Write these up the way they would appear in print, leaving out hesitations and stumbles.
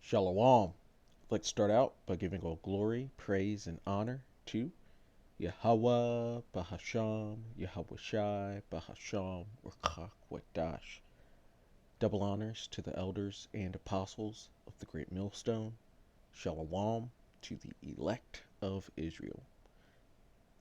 Shalom. Let's start out by giving all glory, praise, and honor to Yahweh, Bahasham, Yahweh Shai, Bahasham, Urchak Wadash. Double honors to the elders and apostles of the Great Millstone. Shalom to the elect of Israel.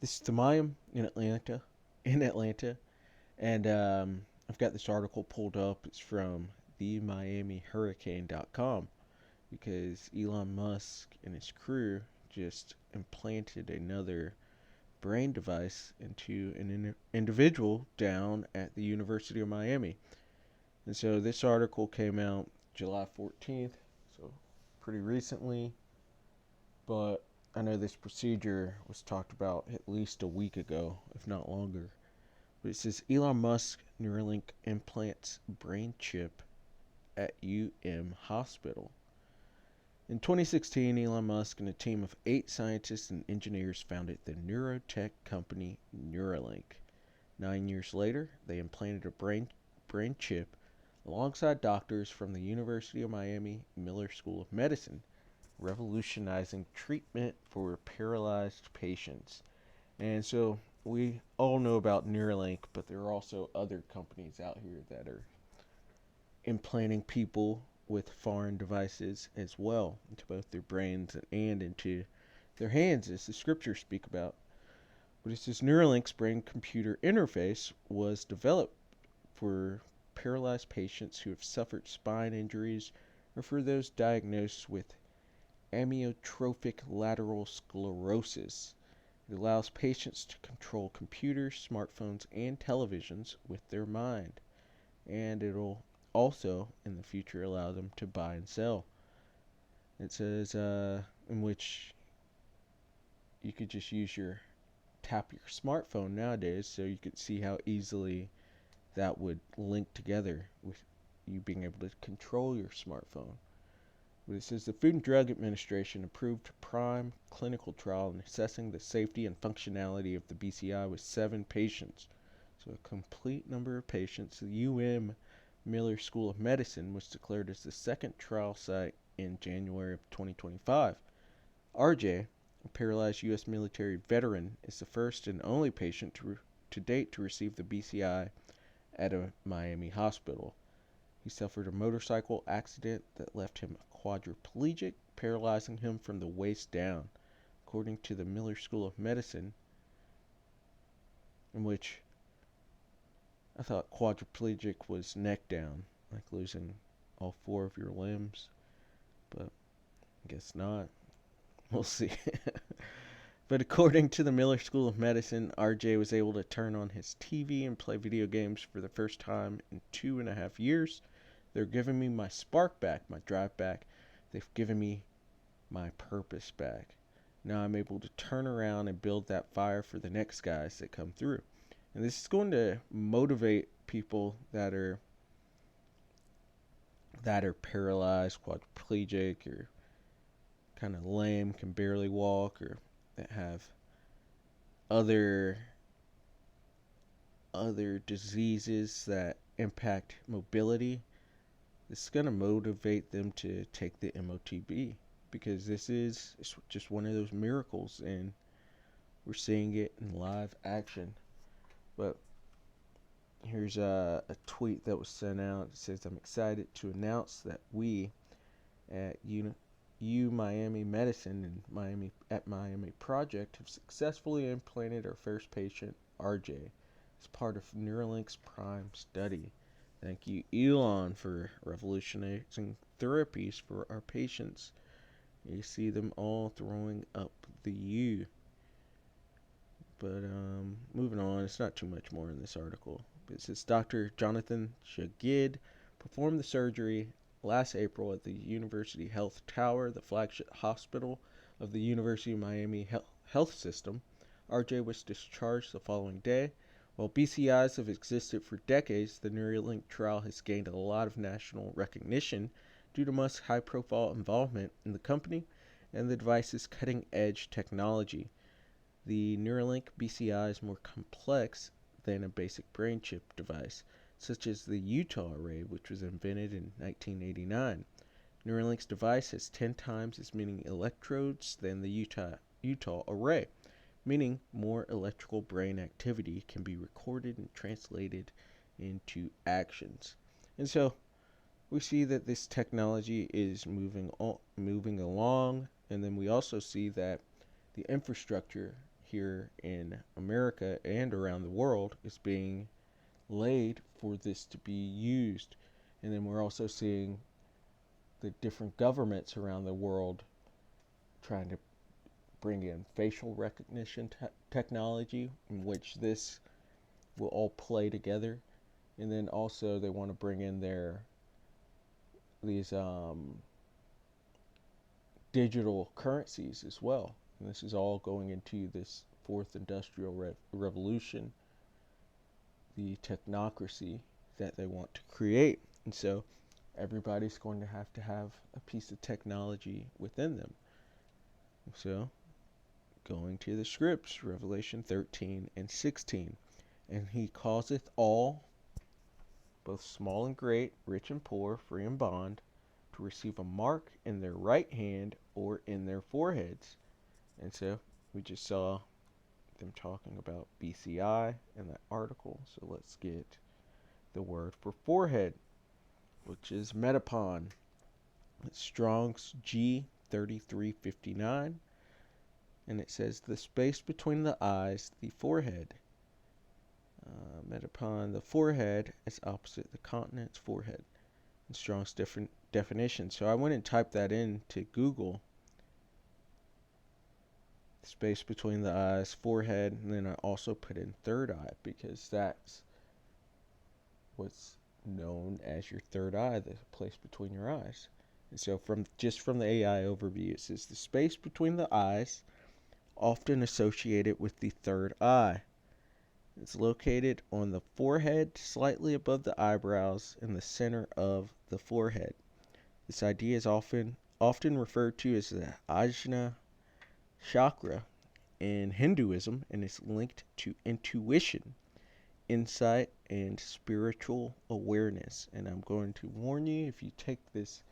This is Tamayim in Atlanta, and I've got this article pulled up. It's from themiamihurricane.com. Because Elon Musk and his crew just implanted another brain device into an individual down at the University of Miami. And so this article came out July 14th, so pretty recently, but I know this procedure was talked about at least a week ago, if not longer. But it says Elon Musk Neuralink implants brain chip at Hospital. In 2016, Elon Musk and a team of 8 scientists and engineers founded the neurotech company Neuralink. 9 years later, they implanted a brain chip alongside doctors from the University of Miami Miller School of Medicine, revolutionizing treatment for paralyzed patients. And so we all know about Neuralink, but there are also other companies out here that are implanting people with foreign devices as well into both their brains and into their hands, as the scriptures speak about. But it says Neuralink's brain computer interface was developed for paralyzed patients who have suffered spine injuries or for those diagnosed with amyotrophic lateral sclerosis. It allows patients to control computers, smartphones, and televisions with their mind. And it'll also in the future allow them to buy and sell. It says in which you could just tap your smartphone nowadays, so you could see how easily that would link together with you being able to control your smartphone. But it says the Food and Drug Administration approved prime clinical trial in assessing the safety and functionality of the BCI with 7 patients. So a complete number of patients. The Miller School of Medicine was declared as the second trial site in January of 2025. RJ, a paralyzed U.S. military veteran, is the first and only patient to date to receive the BCI at a Miami hospital. He suffered a motorcycle accident that left him quadriplegic, paralyzing him from the waist down, according to the Miller School of Medicine, in which I thought quadriplegic was neck down, like losing all 4 of your limbs, but I guess not. We'll see. But according to the Miller School of Medicine, RJ was able to turn on his TV and play video games for the first time in 2.5 years. They're giving me my spark back, my drive back. They've given me my purpose back. Now I'm able to turn around and build that fire for the next guys that come through. And this is going to motivate people that are paralyzed, quadriplegic, or kind of lame, can barely walk, or that have other diseases that impact mobility. This is going to motivate them to take the MOTB, because it's just one of those miracles, and we're seeing it in live action. But here's a tweet that was sent out. It says, I'm excited to announce that we at Miami Medicine and Miami Project have successfully implanted our first patient, RJ, as part of Neuralink's Prime study. Thank you, Elon, for revolutionizing therapies for our patients. You see them all throwing up the U. But moving on, it's not too much more in this article. It says Dr. Jonathan Shagid performed the surgery last April at the University Health Tower, the flagship hospital of the University of Miami Health System. RJ was discharged the following day. While BCIs have existed for decades, the Neuralink trial has gained a lot of national recognition due to Musk's high-profile involvement in the company and the device's cutting-edge technology. The Neuralink BCI is more complex than a basic brain chip device, such as the Utah array, which was invented in 1989. Neuralink's device has 10 times as many electrodes than the Utah array, meaning more electrical brain activity can be recorded and translated into actions. And so we see that this technology is moving along, and then we also see that the infrastructure here in America and around the world is being laid for this to be used. And then we're also seeing the different governments around the world trying to bring in facial recognition technology, in which this will all play together. And then also they want to bring in these digital currencies as well. And this is all going into this fourth industrial revolution, the technocracy that they want to create. And so everybody's going to have a piece of technology within them. So going to the scripts, Revelation 13 and 16. And he causeth all, both small and great, rich and poor, free and bond, to receive a mark in their right hand or in their foreheads. And so we just saw them talking about BCI in that article. So let's get the word for forehead, which is metapon. It's Strong's G3359. And it says the space between the eyes, the forehead. Metapon, the forehead, is opposite the continent's forehead. And Strong's different definition. So I went and typed that into Google. Space between the eyes, forehead, and then I also put in third eye, because that's what's known as your third eye, the place between your eyes. And so from the AI overview, it says the space between the eyes, often associated with the third eye. It's located on the forehead, slightly above the eyebrows, in the center of the forehead. This idea is often referred to as the Ajna chakra in Hinduism, and is linked to intuition, insight, and spiritual awareness. And I'm going to warn you, if you take this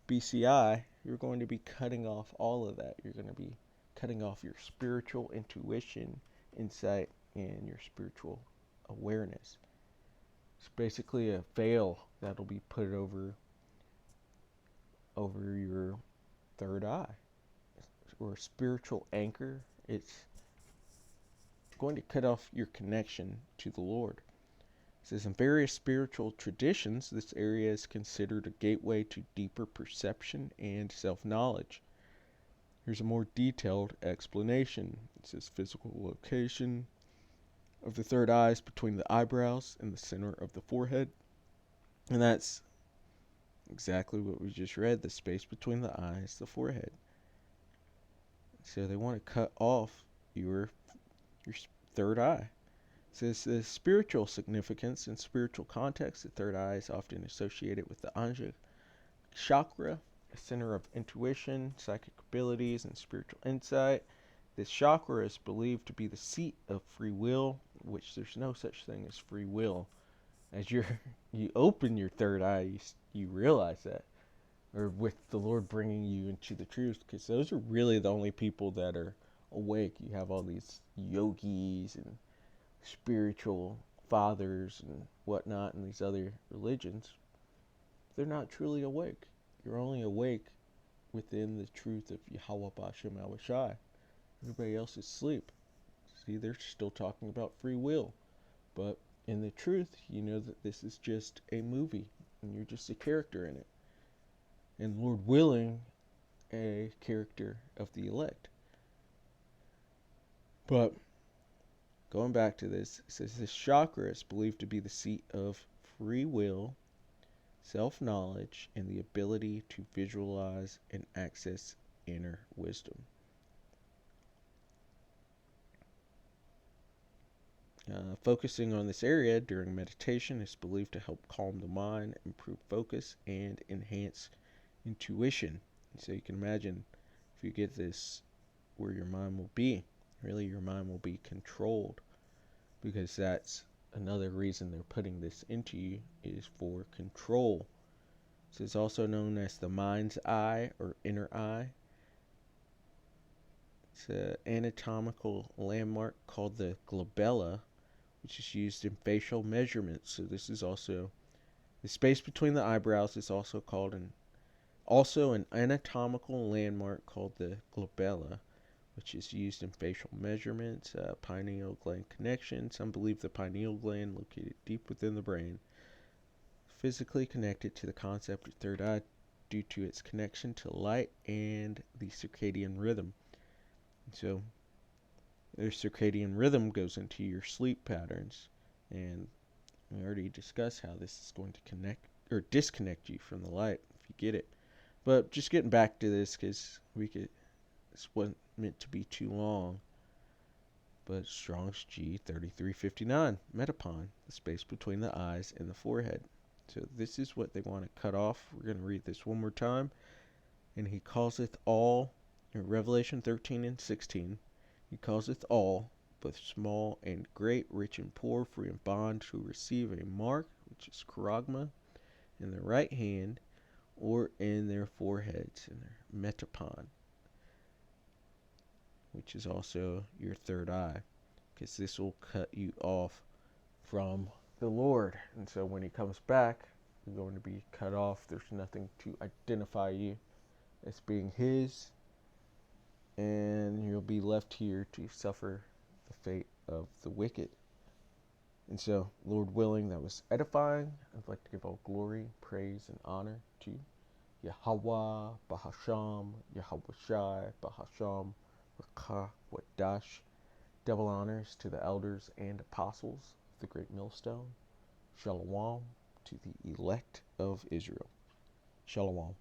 BCI, you're going to be cutting off all of that. You're going to be cutting off your spiritual intuition, insight, and your spiritual awareness. It's basically a veil that'll be put over your third eye, or a spiritual anchor. It's going to cut off your connection to the Lord. It says in various spiritual traditions, this area is considered a gateway to deeper perception and self-knowledge. Here's a more detailed explanation. It says physical location of the third eye is between the eyebrows and the center of the forehead. And that's exactly what we just read, the space between the eyes, the forehead. So they want to cut off your third eye. It says the spiritual significance and spiritual context, the third eye is often associated with the Ajna chakra, a center of intuition, psychic abilities, and spiritual insight. This chakra is believed to be the seat of free will, which there's no such thing as free will. As you open your third eye, you realize that, or with the Lord bringing you into the truth, because those are really the only people that are awake. You have all these yogis and spiritual fathers and whatnot in these other religions. They're not truly awake. You're only awake within the truth of Yahweh Bashem Awashai. Everybody else is asleep. See, they're still talking about free will. But in the truth, you know that this is just a movie, and you're just a character in it. And Lord willing, a character of the elect. But going back to this, it says this chakra is believed to be the seat of free will, self-knowledge, and the ability to visualize and access inner wisdom. Focusing on this area during meditation is believed to help calm the mind, improve focus, and enhance intuition. So you can imagine if you get this, where your mind will be. Really, your mind will be controlled, because that's another reason they're putting this into you, is for control. This is also known as the mind's eye or inner eye. It's an anatomical landmark called the glabella, which is used in facial measurements. So this is also the space between the eyebrows is also an anatomical landmark called the glabella, which is used in facial measurements. Pineal gland connection. Some believe the pineal gland, located deep within the brain, physically connected to the concept of third eye due to its connection to light and the circadian rhythm. So their circadian rhythm goes into your sleep patterns, and we already discussed how this is going to connect or disconnect you from the light if you get it. But just getting back to this, because this wasn't meant to be too long. But Strong's G3359, metapon, the space between the eyes and the forehead. So this is what they want to cut off. We're going to read this one more time. And he causeth all, in Revelation 13 and 16, he causeth all, both small and great, rich and poor, free and bond, to receive a mark, which is charagma, in their right hand, or in their foreheads, in their metapon, which is also your third eye, because this will cut you off from the Lord. And so when he comes back, you're going to be cut off. There's nothing to identify you as being his, and you'll be left here to suffer the fate of the wicked. And so, Lord willing, that was edifying. I'd like to give all glory, praise, and honor to Yahweh, Bahasham, Yahweh Shai, Bahasham, Rakah, Wadash. Double honors to the elders and apostles of the great millstone. Shalom to the elect of Israel. Shalom.